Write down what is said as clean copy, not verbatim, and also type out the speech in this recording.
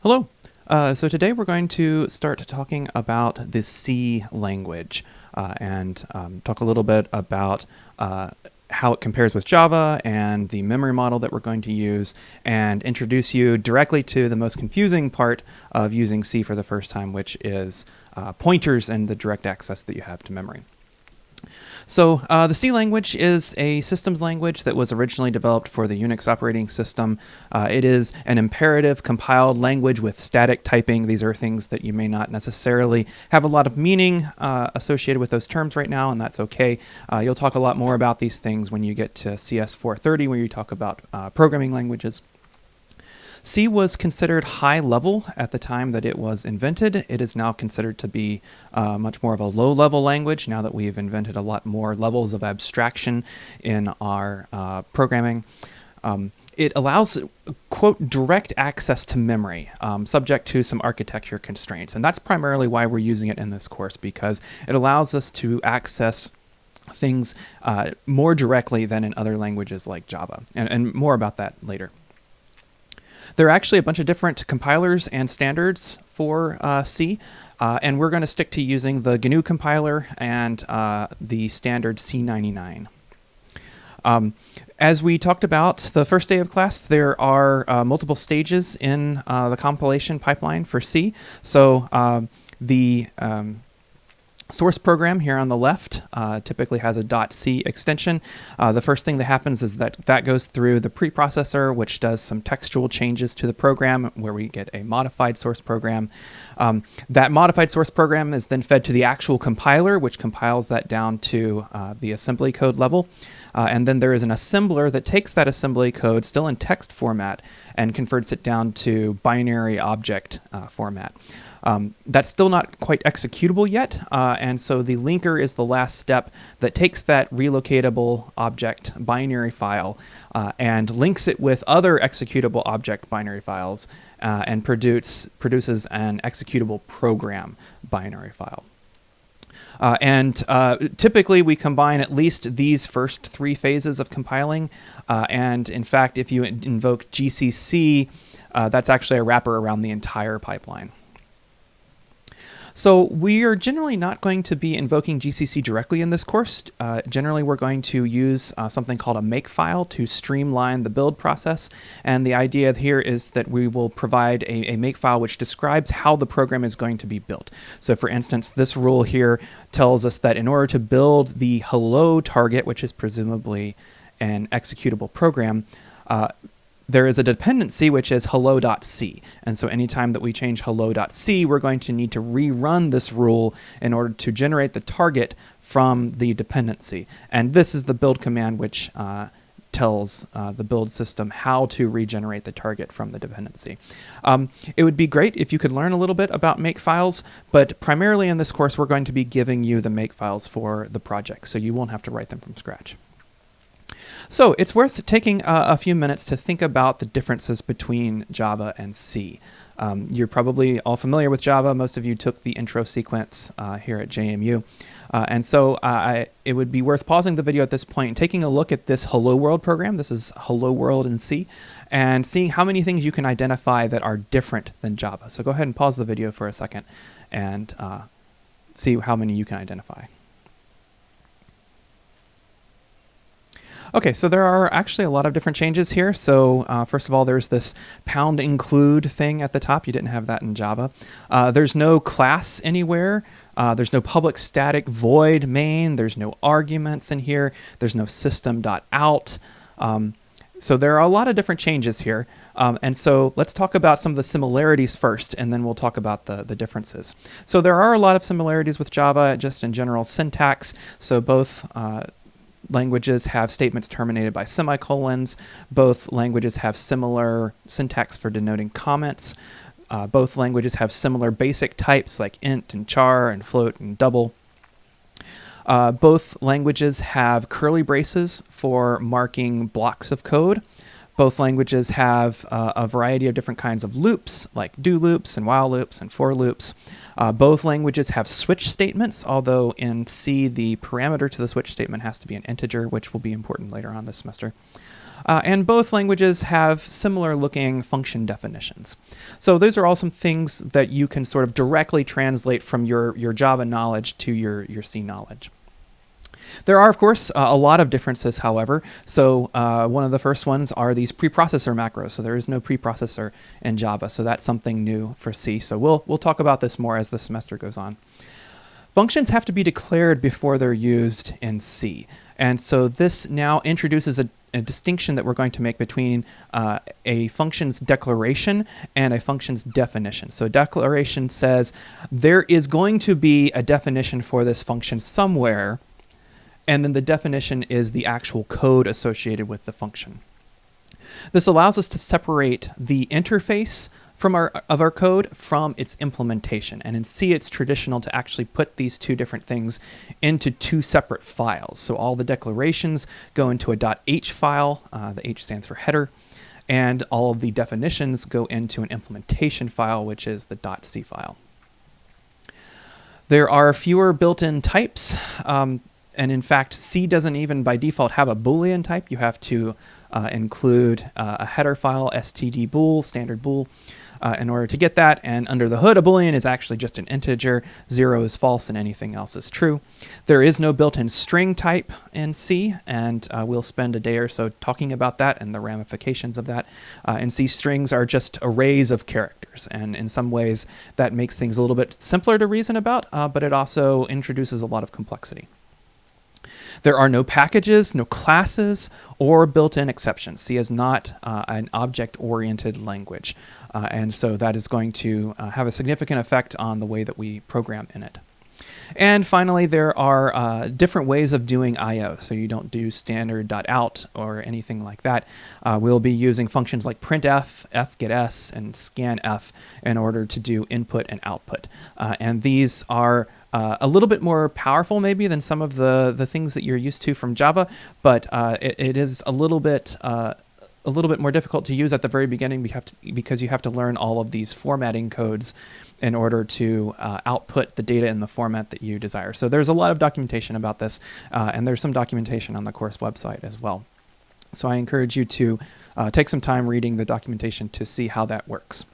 Hello. So today we're going to start talking about the C language and talk a little bit about how it compares with Java and the memory model that we're going to use, and introduce you directly to the most confusing part of using C for the first time, which is pointers and the direct access that you have to memory. So the C language is a systems language that was originally developed for the Unix operating system. It is an imperative compiled language with static typing. These are things that you may not necessarily have a lot of meaning associated with those terms right now, and that's okay. You'll talk a lot more about these things when you get to CS 430, where you talk about programming languages. C was considered high level at the time that it was invented. It is now considered to be much more of a low level language now that we've invented a lot more levels of abstraction in our programming. It allows, quote, direct access to memory, subject to some architecture constraints. And that's primarily why we're using it in this course, because it allows us to access things more directly than in other languages like Java. And more about that later. There are actually a bunch of different compilers and standards for C, and we're going to stick to using the GNU compiler and the standard C99. As we talked about the first day of class, there are multiple stages in the compilation pipeline for C. So the source program here on the left typically has a .c extension. The first thing that happens is that goes through the preprocessor, which does some textual changes to the program where we get a modified source program. That modified source program is then fed to the actual compiler, which compiles that down to the assembly code level. And then there is an assembler that takes that assembly code still in text format and converts it down to binary object format. That's still not quite executable yet, and so the linker is the last step that takes that relocatable object binary file and links it with other executable object binary files and produces an executable program binary file. Typically we combine at least these first three phases of compiling, and in fact if you invoke GCC, that's actually a wrapper around the entire pipeline. So we are generally not going to be invoking GCC directly in this course. Generally, we're going to use something called a makefile to streamline the build process. And the idea here is that we will provide a makefile which describes how the program is going to be built. So for instance, this rule here tells us that in order to build the hello target, which is presumably an executable program, there is a dependency which is hello.c. And so anytime that we change hello.c, we're going to need to rerun this rule in order to generate the target from the dependency. And this is the build command which tells the build system how to regenerate the target from the dependency. It would be great if you could learn a little bit about makefiles, but primarily in this course we're going to be giving you the makefiles for the project, so you won't have to write them from scratch. So it's worth taking a few minutes to think about the differences between Java and C. You're probably all familiar with Java. Most of you took the intro sequence here at JMU. And so it would be worth pausing the video at this point and taking a look at this Hello World program. This is Hello World in C, and seeing how many things you can identify that are different than Java. So go ahead and pause the video for a second and see how many you can identify. Okay, so there are actually a lot of different changes here. So first of all, there's this pound include thing at the top. You didn't have that in Java. There's no class anywhere. There's no public static void main. There's no arguments in here. There's no system.out. So there are a lot of different changes here. And so let's talk about some of the similarities first, and then we'll talk about the differences. So there are a lot of similarities with Java, just in general syntax. So both languages have statements terminated by semicolons. Both languages have similar syntax for denoting comments. Both languages have similar basic types like int and char and float and double. Both languages have curly braces for marking blocks of code. Both languages have a variety of different kinds of loops, like do loops and while loops and for loops. Both languages have switch statements, although in C, the parameter to the switch statement has to be an integer, which will be important later on this semester. And both languages have similar looking function definitions. So those are all some things that you can sort of directly translate from your Java knowledge to your C knowledge. There are, of course, a lot of differences, however. So one of the first ones are these preprocessor macros. So there is no preprocessor in Java. So that's something new for C. So we'll talk about this more as the semester goes on. Functions have to be declared before they're used in C. And so this now introduces a distinction that we're going to make between a function's declaration and a function's definition. So a declaration says there is going to be a definition for this function somewhere, and then the definition is the actual code associated with the function. This allows us to separate the interface of our code from its implementation. And in C, it's traditional to actually put these two different things into two separate files. So all the declarations go into a .h file. The H stands for header. And all of the definitions go into an implementation file, which is the .c file. There are fewer built-in types. And in fact, C doesn't even by default have a Boolean type. You have to include a header file, stdbool, standard bool, in order to get that. And under the hood, a Boolean is actually just an integer. 0 is false and anything else is true. There is no built-in string type in C, and we'll spend a day or so talking about that and the ramifications of that. In C, strings are just arrays of characters, and in some ways that makes things a little bit simpler to reason about, but it also introduces a lot of complexity. There are no packages, no classes, or built-in exceptions. C is not an object-oriented language, and so that is going to have a significant effect on the way that we program in it. And finally, there are different ways of doing I/O. So you don't do standard.out or anything like that. We'll be using functions like printf, fgetS, and scanf in order to do input and output. And these are a little bit more powerful maybe than some of the things that you're used to from Java, but it is a little bit more difficult to use at the very beginning because you have to learn all of these formatting codes in order to output the data in the format that you desire. So there's a lot of documentation about this, and there's some documentation on the course website as well. So I encourage you to take some time reading the documentation to see how that works.